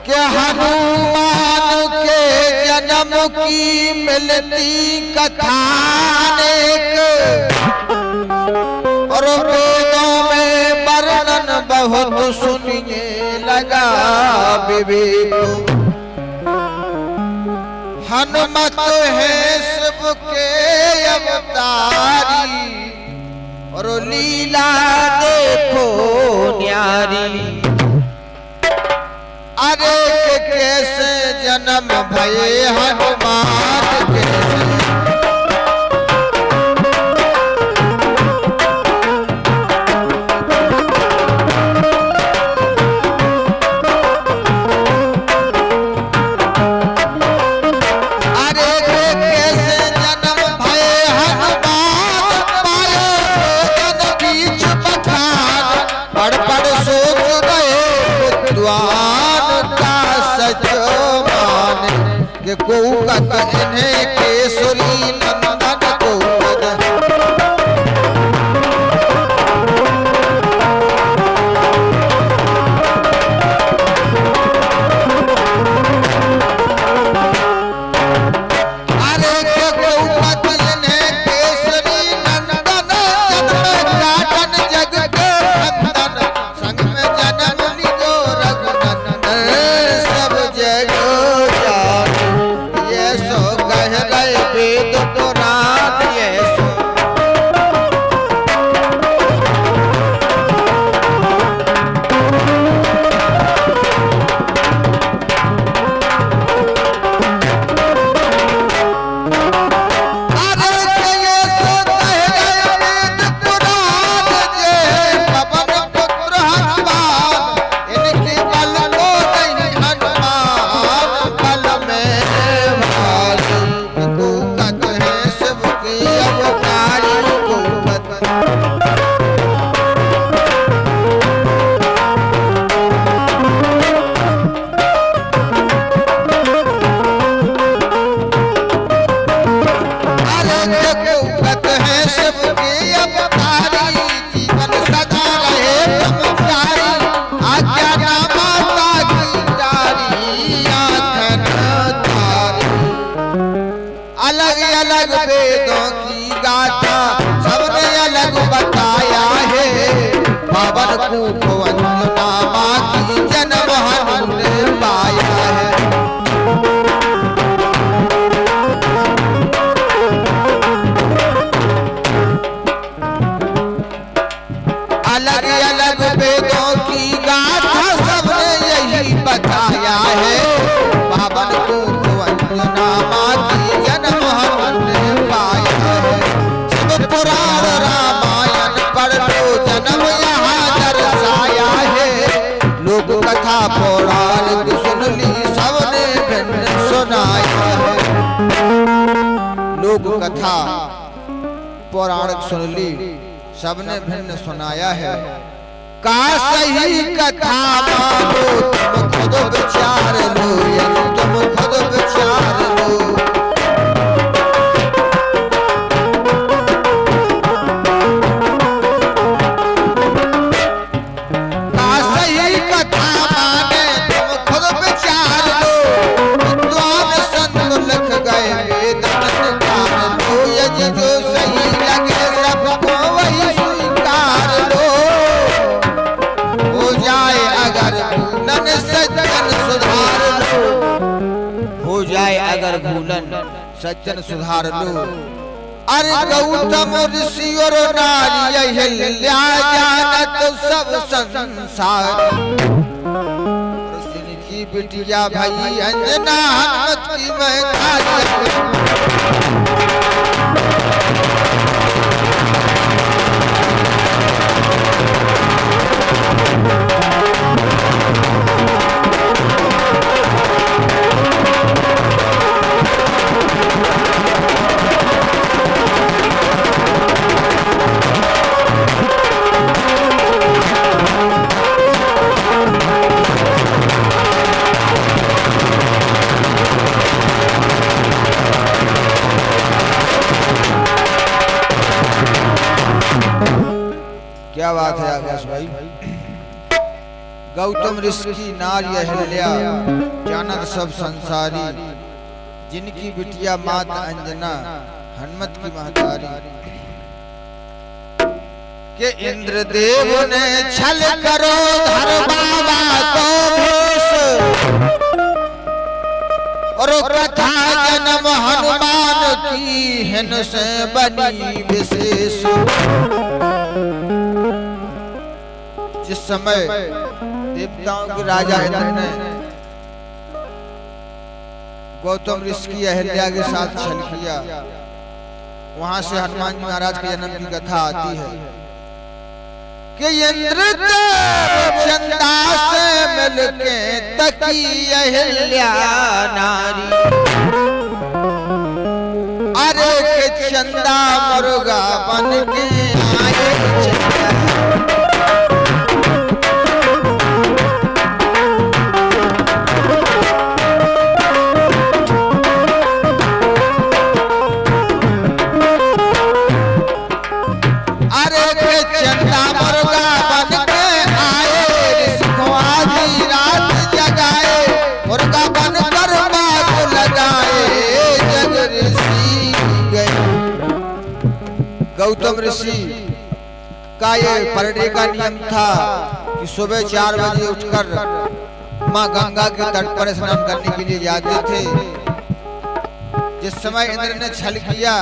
कि हनुमान के जन्म की मिलती कथानेक और वेदों में वर्णन बहुत सुनने लगा विवेक। हनुमत है शिव के अवतारी और लीला देखो न्यारी। अरे के कैसे जन्म भये हनुमान कैसे को इन्हें केसरी नंदन को अरे इन्हें केसरी नंदन जन्म जग के नंदन संग में जन्म लियो रघुनंदन सब जगह वेद पुराण ये सो अलग वेदों की गाथा सबने अलग बताया है। पावन को वंदनामा की जन्म हनुमान ने पाया है। अलग अलग वेदों की गाथा सबने यही बताया है। पावन को वंदनामा की जन्म पुराण रामायण पढ़ लो जन्म यहाँ दर्शाया है। लोक कथा पौराणिक सुन ली सबने भिन्न सुनाया है। लोक कथा पौराणिक सुन ली सबने भिन्न सुनाया है। का सही कथा मानो तुम खुद विचार लो तुम खुद विचार लो। अगर भूलन सज्जन सुधार लो। अरे गौतम ऋषि और नारी अहिल्या जानत सब संसार। की बिटिया भाई अंजना हनुमत की मैं गौतम ऋषि की नारी अहिल्या जानत सब संसारी, जिनकी बिटिया मात अंजना हनुमत की महतारी। के इंद्रदेव ने छल करो धर बाबा को भेष, और कथा जन्म हनुमान की हिन से बनी विशेष। जिस समय देवताओं के राजा इंद्र ने गौतम ऋषि की अहिल्या के साथ छल किया, वहां से हनुमान जी महाराज के जन्म की कथा आती है कि इंद्र चंदा से मिलके तकी अहिल्या नारी। अरे के चंदा मुर्गा बन के आए चंदा, गौतम ऋषि का ये पर डे का नियम था कि सुबह 4 बजे उठकर माँ गंगा के तट पर स्नान करने के लिए जाते थे। जिस समय इंद्र ने छल किया,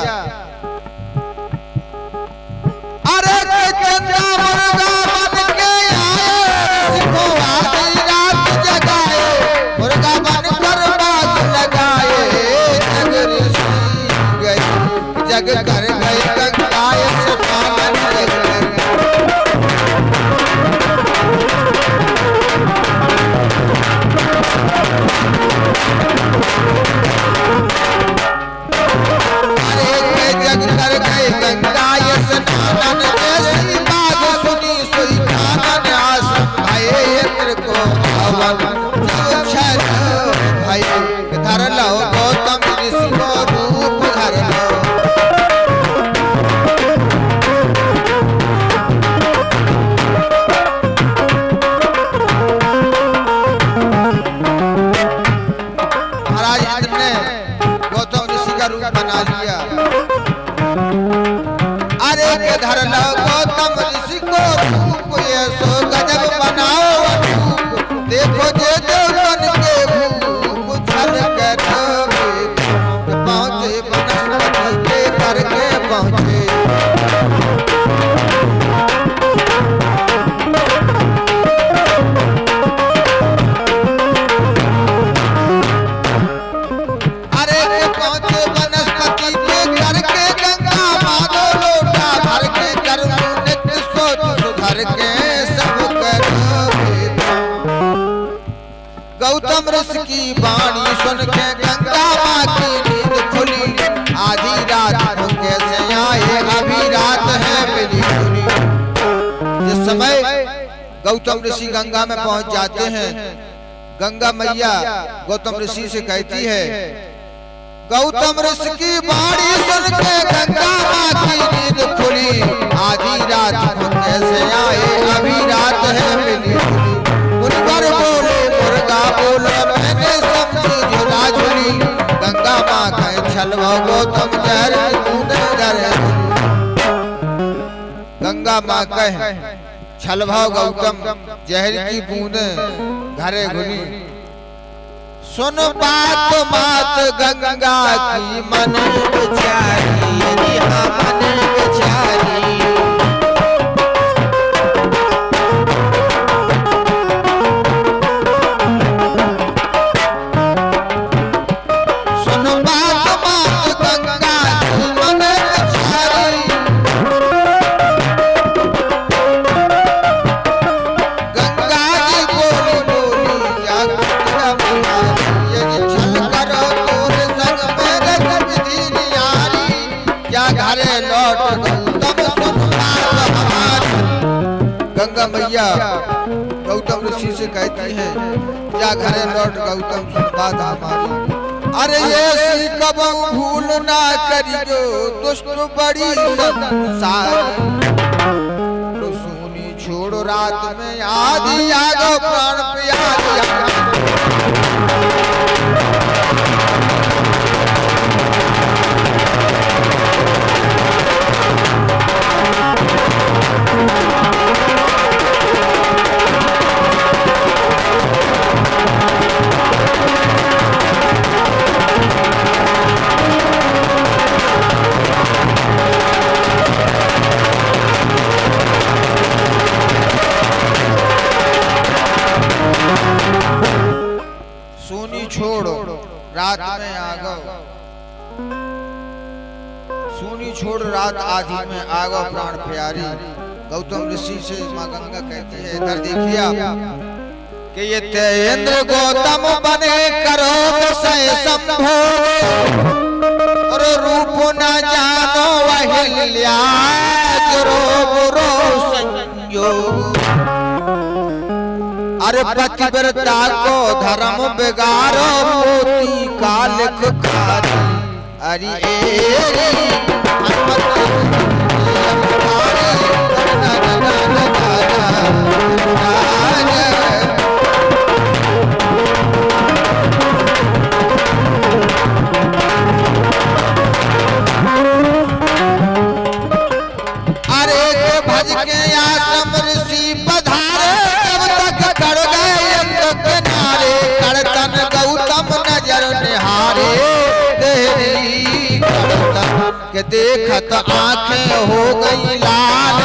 अरे चंदा मुर्गा बन के आए, सिखो आधी रात जगाए, मुर्गा बन कर बाग लगाए। जग ऋषि गए जग कर गए गौतम ऋषि की वाणी सुन के गंगा माँ की नींद खुली। आधी रात को कैसे आए, अभी रात है मिली जुली। जिस समय गौतम ऋषि गंगा में पहुंच जाते हैं, गंगा मैया गौतम ऋषि से कहती है, गौतम ऋषि की वाणी सुन के गंगा माँ की नींद खुली। आधी रात को कैसे आए, अभी रात है मिली जुली। मुनकर बोले मुर्गा बोला, मैंने समझी झूला झूली। गंगा माँ कहे छल गौतम जहर की बूंद घरे। गंगा माँ कहे छल गौतम जहर की बूंद घरे घुली। सुन बात मात गंगा की मन बेचारी, मन बेचारी। गंगा मैया गौतम ऋषि से कहती है, जा घरे लौट गौतम सुन बात हमारी। अरे ये कब भूल ना करियो, दुष्ट बड़ी संसार। तो सुनी छोड़ो रात में आधी आगो प्राण रात में आगो, सोनी छोड़ रात आधी में आगो प्राण प्यारी। गौतम ऋषि से माँ गंगा कहती है, इधर देखिए आप कि ये तेंद्र गौतम बने करो सय संभो और रूप न जानो अहिल्या बुरो संयोग। अरे पतिव्रता को धर्म बिगाड़ो मोती कालिक खारी। अरे भज के आश्रम ऋषि पधारे, तब तक कर गए किनारे। करतन गौतम नजर निहारे, तेरी करतन के देखत आंखें हो गई लाल।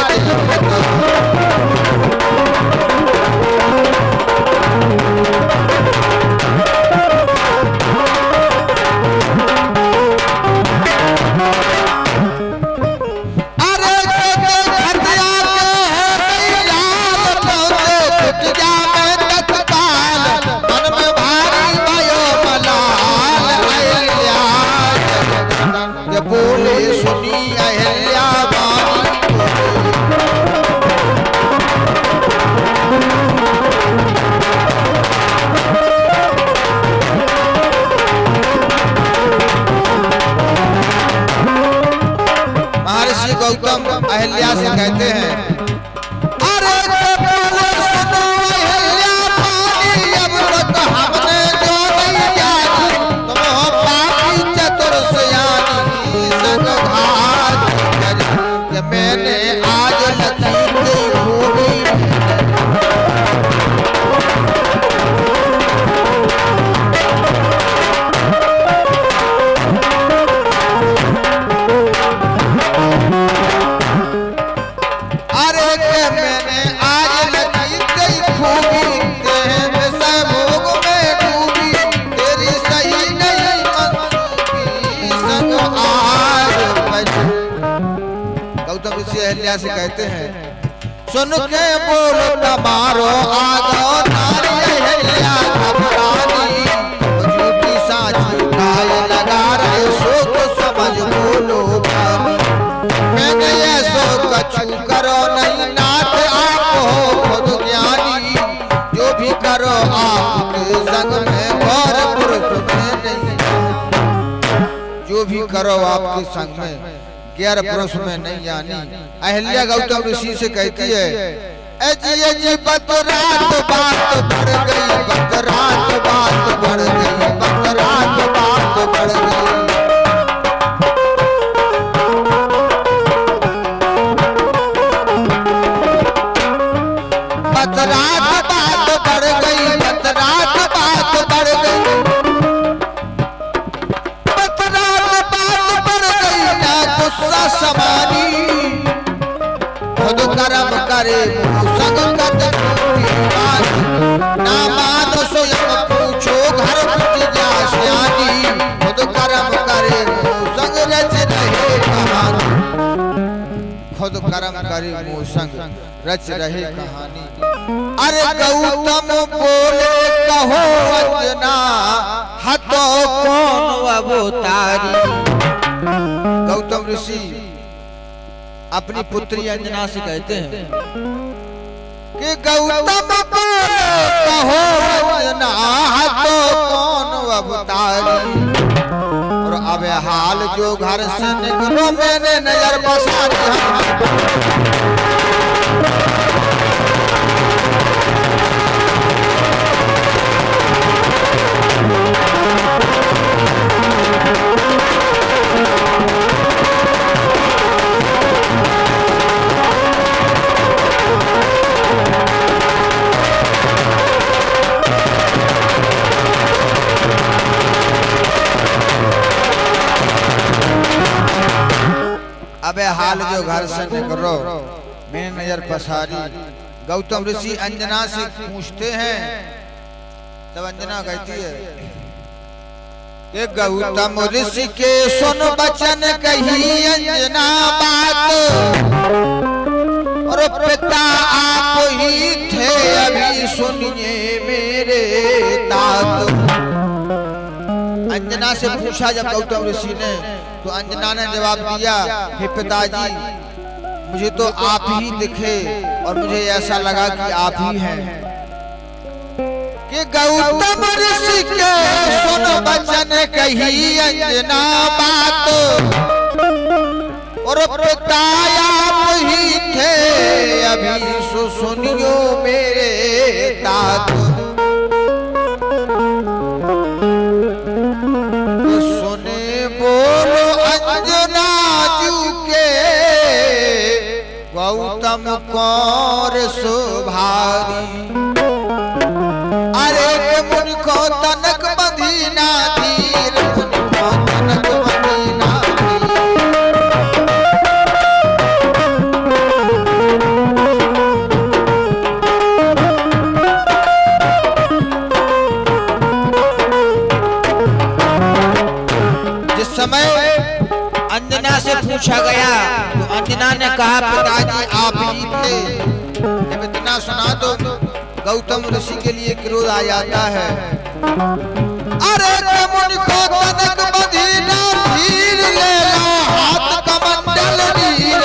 बोले सुनी अहिल्या बानी। महर्षि गौतम अहिल्या से कहते हैं, अरे बोले सुनो अहिल्या बानी, अब तक हमने जो नहीं जानी, तुम हो पापी चतुर सयानी। मैंने आज लखी की भूमि अरे मैंने आज लखी की खूबी भोग में डूबी। तेरी सही नहीं मंसूबी संग आज। गौतम ऋषि अहिल्या से कहते हैं, सुन के बोल मारो आगो नारी अहिल्या घबरानी। झूठी साची गाय लगा रहे सो तो समझ बोलो बानी। मैंने ये सो कछु करो नहीं नाथ आप हो खुद ज्ञानी। जो भी करो आपके संग में और पुरुष में नहीं। जो भी करो आपके संग में गैर पुरुष में नहीं जानी। अहिल्या गौतम ऋषि से कहती है, जी बत रात बात बढ़ गई, बत रात बात बढ़ गई, बत रात बात बढ़ गई। बत रात बात बढ़ गई, बत रात बात बढ़ गई, बत रात बात बढ़ गई। ना गुस्सा समानी, खुद कर्म करे संग कत ना मानो स्वयं पूछो घर प्रतिज्ञा स्यानी। खुद कर्म करे संग रच रहे कहानी। खुद कर्म करे संग रच रहे कहानी। अरे गौतम बोले कहो अंजना, हतो कौन अवतारी। गौतम ऋषि अपनी पुत्री अंजना से कहते हैं कि गौतम कहो अंजना, हतो कौन अवतारी। और अब हाल जो घर से निकलो, मैंने नजर बसा दिया। अबे हाल जो घर से निकलो, मैंने नजर पसारी। गौतम ऋषि अंजना से पूछते हैं, तब अंजना कहती है ये गौतम ऋषि के सुन बचन कही अंजना बात, और पिता आप ही थे अभी सुनिए मेरे तात। अंजना से पूछा जब गौतम ऋषि ने, तो अंजना ने जवाब दिया, हे पिताजी मुझे तो आप ही दिखे और मुझे ऐसा लगा कि आप ही हैं। कि गौतम ऋषि के सुन बचन कही अंजना बात, और पिता आप ही थे अभी सुनियो मेरे तात। सुने बोलो अंजना जू के गौतम कौर सुभारी। अरे के मुनि को तनक मदीना धीर, मुनि को तनक मदीना धीर। जिस समय अंजना से पूछा गया तो अंजना ने कहा, पिताजी आप ही थे। जब इतना सुना तो गौतम ऋषि के लिए क्रोध आ जाता है। अरे मुनि को तनक मदीना धीर, ले लो हाथ कमंडल नीर,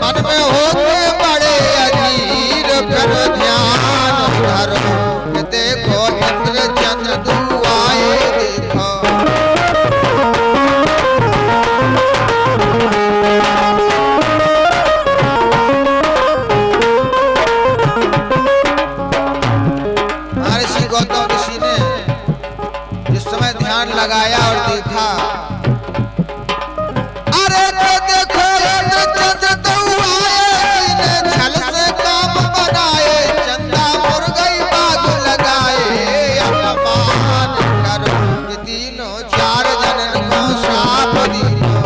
मन में होते बड़े अधीर। फिर ध्यान धरो देखो इंद्र चंद्र दुआए देखो। गौतम ऋषि ने जिस समय ध्यान लगाया और देखा, अरे तो देखो इंद्र चंद्र दुआए, छल से काम बनाए, चंदा मुर्गई बाग लगाए। अपमान करो तीनों चार जनन को श्राप दीनो।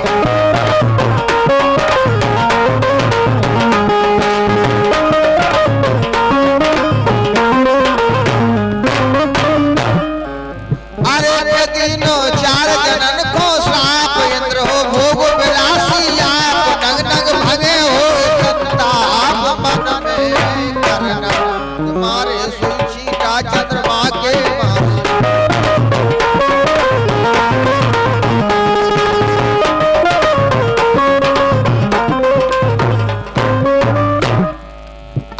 तीनों चार जनन को श्राप, इंद्र हो भोग विलासी आप, नग नग भगे हो संताप। मन में करना तुम्हारे सुचीटा चंद्रमा के मारे।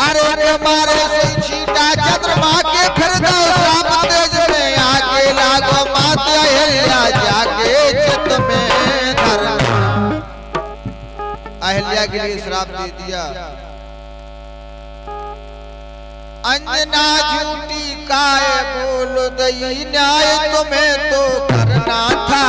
अरे तुम्हारे सुचीटा चंद्रमा के फिर दो श्राप तेज में आके लागो अहिल्या जाके चित में धरना। अहिल्या के लिए श्राप दे दिया। अंजना झूठी काय बोल दई, न्याय तुम्हें तो करना था।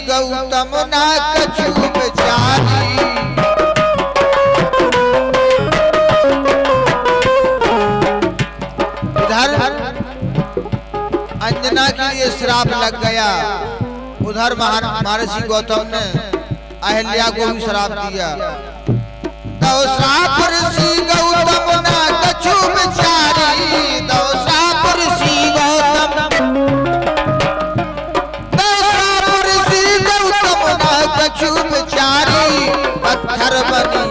गौतम ना कछु बेचारी। इधर अंजना के लिए श्राप लग गया, उधर महर्षि गौतम ने अहिल्या को भी श्राप दिया। तो श्राप ऋषि गौतम ना कछु बेचारी, तो श्राप ऋषि गौतम कछु बेचारी। पत्थर बनी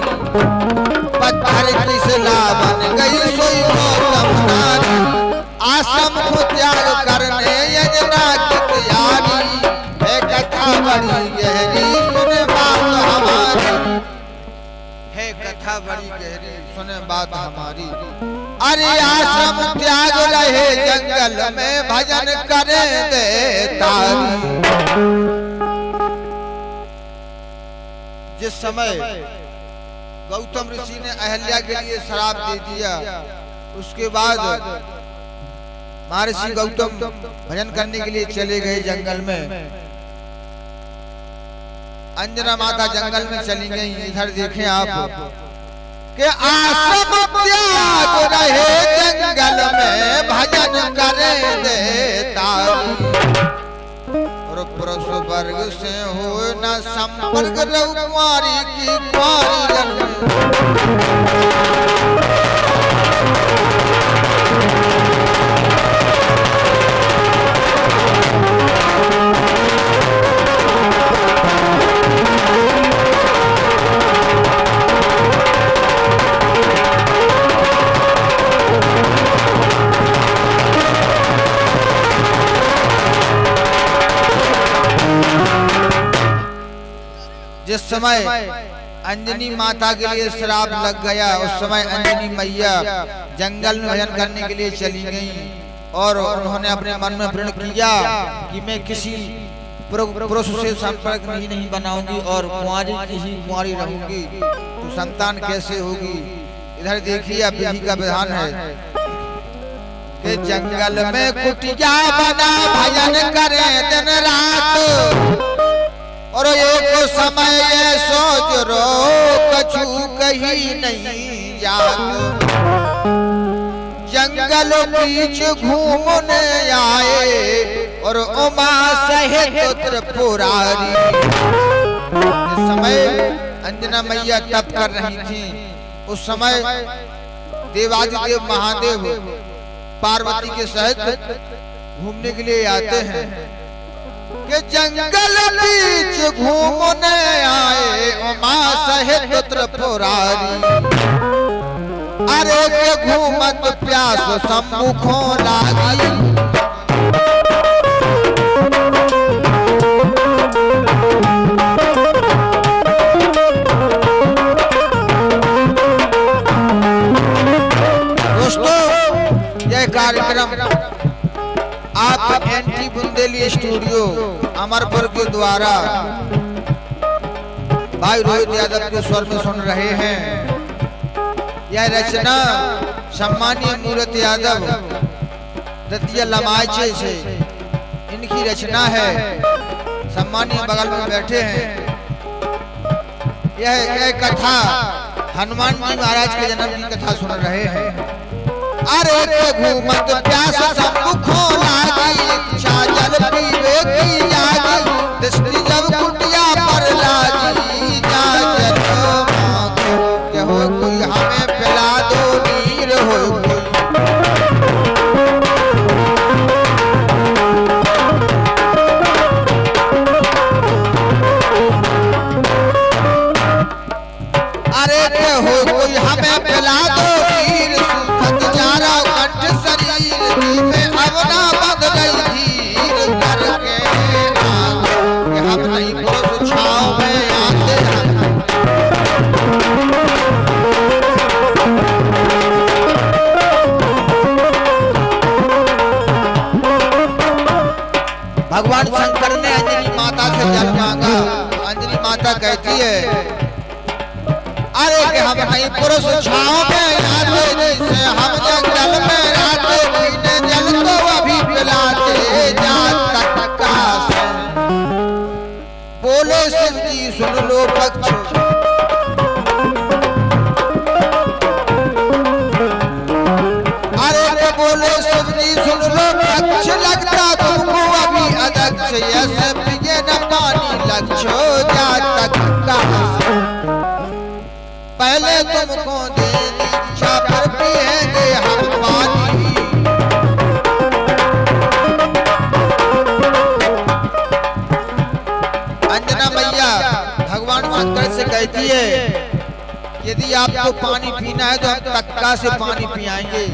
पत्थर की शिला बन गई सोई गौतम नारी। आश्रम को त्याग करने यजना की तैयारी। है कथा बड़ी गहरी सुने बात हमारी, है कथा बड़ी गहरी सुने बात हमारी। अरे आश्रम त्याग रहे जंगल में भजन करे देता। जिस समय गौतम ऋषि ने अहल्या के लिए श्राप दे दिया, उसके बाद महर्षि गौतम भजन करने के लिए चले गए जंगल में। अंजना माता जंगल में चली गई। इधर देखें आप कि आश्रम त्याग रहे जंगल में भजन करे देता। और पुरुष वर्ग से हो न संपर्क कुंवारी की कुंवारी। जिस समय अंजनी माता के लिए श्राप लग गया, उस समय अंजनी मैया जंगल में भजन करने के लिए चली गईं और उन्होंने अपने मन में प्रण किया कि मैं किसी पुरुष से संपर्क नहीं बनाऊंगी और कुंवारी की ही कुंवारी रहूंगी, तो संतान कैसे होगी। इधर देखिए अब विधि का विधान है कि जंगल में कुटिया बना भजन करे दिन रात। और एक समय ये सोच रो कछु कहीं नहीं जात। जंगल बीच घूमने आए और उमा सहित त्रिपुरारी। इस समय अंजना मैया तप कर रही थी। उस समय देवादिदेव महादेव पार्वती के सहित घूमने के लिए आते हैं कि जंगल बीच घूमने आए उमा सहित त्रिपुरारी। अरे के घूमत प्यास सम्मुखों लागी। दोस्तों, यह कार्यक्रम आप एनटी बुंदेली स्टूडियो अमरपुर के द्वारा भाई रोहित यादव के स्वर में सुन रहे हैं। यह रचना सम्मानीय मूरत यादव दतिया लमाचे से इनकी रचना है। सम्मानीय बगल में बैठे हैं। यह कथा हनुमान जी महाराज के जन्म की कथा सुन रहे हैं। अरे के घूमत प्यास सम्मुखों लागी, इच्छा जल पीवे की जागी। दृष्टि जब कुटिया पर लागी, जा जल मांगो कहो कोई हमें पिला दो नीर हो कोई। अरे के हो कोई हमें पिला दो नीर। सुखद जारा कंठ शरीर में अब ना बंध गई धीर करके मांगो कि हम नहीं पुरुष छाव में आते हैं। भगवान शंकर ने अंजनी माता से जल मांगा। अंजनी माता कहती है अरे कि हम नहीं पुरुष छाव में आते, जिसे हम जंगल में आते पीने जल तो अभी पिलाते जात तक से। बोले शिव जी सुन लो पक्ष, अरे के बोले शिव जी सुन लो पक्ष। लगता तुमको अभी अध्यक्ष, ऐसे पिए न पानी लक्ष्य जात तक से। पहले तुमको दे दीक्षा पर पिएंगे हम पानी। अंजना मैया भगवान शंकर से कहती है यदि आपको पानी पीना है तो हम तक्का से पानी पियाएंगे।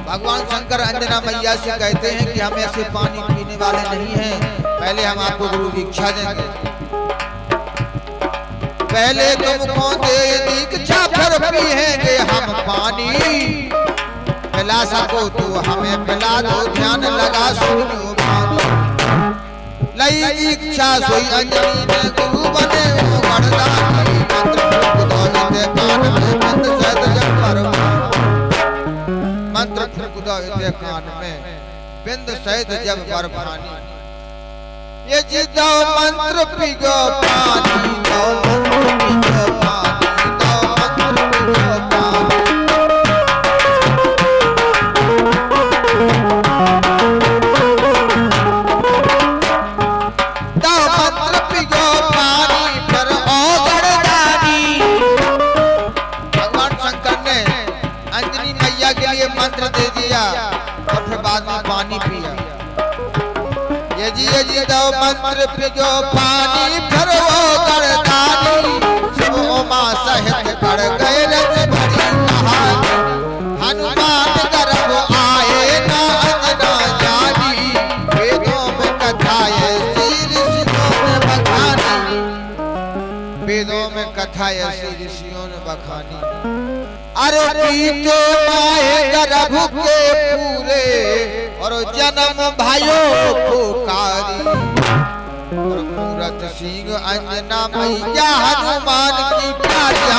भगवान शंकर अंजना मैया से कहते हैं कि हम ऐसे पानी पीने वाले नहीं हैं, पहले हम आपको गुरु दीक्षा देंगे। पहले तुमको दे दीक्षा फिर पिएंगे हम पानी। पिला सको तो हमें पिला दो, ध्यान लगा सुनो भानी। लई इच्छा सोई अंजनी ने गुरु बने वो वरदानी। मंत्र फुर्कुदाते कान में बिंद सहित जब बरफानी। मंत्र फुर्कुदाते कान में बिंद सहित जब बरफानी। ये जी दो मंत्र पिगो पानी, दो मंत्र पिगो पानी, दो मंत्र पिगो पानी। दो मंत्र पिगो पानी पर ओ गणदानी। भगवान शंकर ने अंजनी मैया के लिए मंत्र दे दिया और फिर बाद में पानी पिया। ये जी दो मंत्र पिगो पानी फिर वो गणदानी। सब उमा सहित कर गए रच भरी कहानी। हनुमान गर्भ आए ना अंजना जानी। वेदों में कथा ऐसी ऋषियों ने बखानी। वेदों में कथा ऐसी ऋषियों ने बखानी। अरे पीके माए गर्भ के पूरे और जन्म भाइयों पुकारी। और मूरत सिंह अंजना मैया हनुमान की कार्य